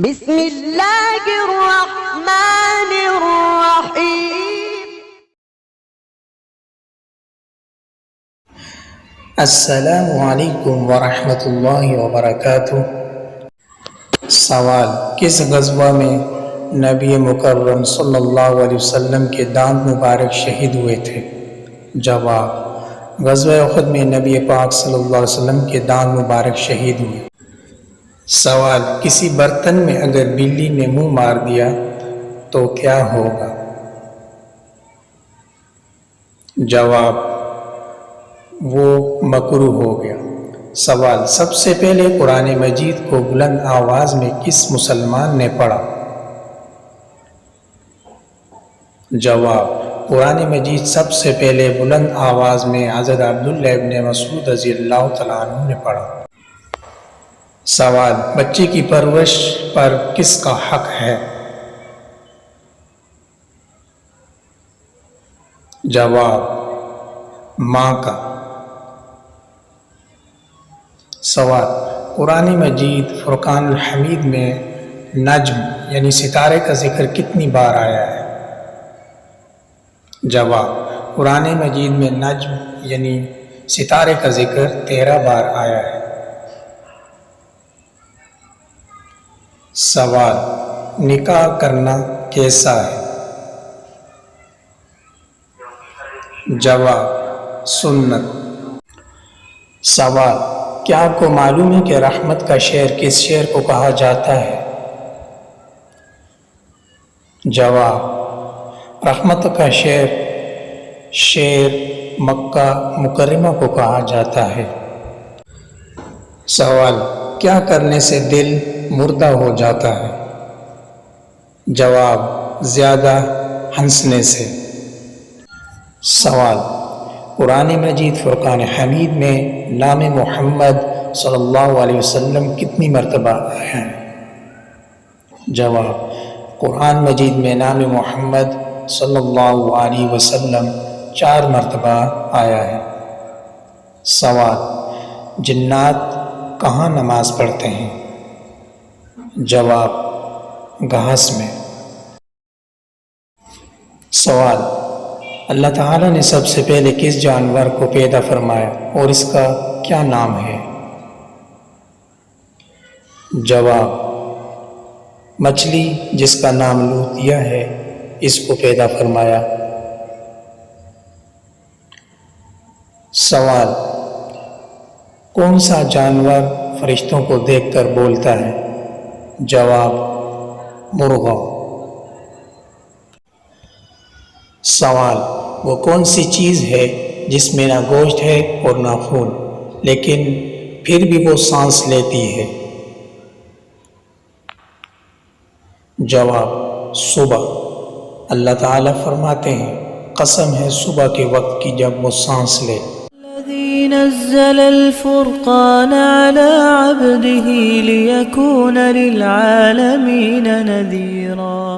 بسم اللہ الرحمن الرحیم۔ السلام علیکم ورحمۃ اللہ وبرکاتہ۔ سوال: کس غزوہ میں نبی مکرم صلی اللہ علیہ وسلم کے دانت مبارک شہید ہوئے تھے؟ جواب: غزوہ احد میں نبی پاک صلی اللہ علیہ وسلم کے دانت مبارک شہید ہوئے۔ سوال: کسی برتن میں اگر بلی نے منہ مار دیا تو کیا ہوگا؟ جواب: وہ مکروہ ہو گیا۔ سوال: سب سے پہلے قرآن مجید کو بلند آواز میں کس مسلمان نے پڑھا؟ جواب: قرآن مجید سب سے پہلے بلند آواز میں حضرت عبداللہ ابن مسعود رضی اللہ تعالیٰ عنہ نے پڑھا۔ سوال: بچے کی پرورش پر کس کا حق ہے؟ جواب: ماں کا۔ سوال: قرآن مجید فرقان الحمید میں نجم یعنی ستارے کا ذکر کتنی بار آیا ہے؟ جواب: قرآن مجید میں نجم یعنی ستارے کا ذکر 13 بار آیا ہے۔ سوال: نکاح کرنا کیسا ہے؟ جواب: سنت۔ سوال: کیا آپ کو معلوم ہے کہ رحمت کا شہر کس شہر کو کہا جاتا ہے؟ جواب: رحمت کا شہر مکہ مکرمہ کو کہا جاتا ہے۔ سوال: کیا کرنے سے دل مردہ ہو جاتا ہے؟ جواب: زیادہ ہنسنے سے۔ سوال: قرآن مجید فرقان حمید میں نام محمد صلی اللہ علیہ وسلم کتنی مرتبہ آیا ہے؟ جواب: قرآن مجید میں نام محمد صلی اللہ علیہ وسلم 4 مرتبہ آیا ہے۔ سوال: جنات کہاں نماز پڑھتے ہیں؟ جواب: گھاس میں۔ سوال: اللہ تعالیٰ نے سب سے پہلے کس جانور کو پیدا فرمایا اور اس کا کیا نام ہے؟ جواب: مچھلی جس کا نام لوتیا ہے اس کو پیدا فرمایا۔ سوال: کون سا جانور فرشتوں کو دیکھ کر بولتا ہے؟ جواب: مرغا۔ سوال: وہ کون سی چیز ہے جس میں نہ گوشت ہے اور نہ خون لیکن پھر بھی وہ سانس لیتی ہے؟ جواب: صبح۔ اللہ تعالیٰ فرماتے ہیں قسم ہے صبح کے وقت کی جب وہ سانس لے۔ الذي نزل الفرقان على عبده ليكون للعالمين نذيرا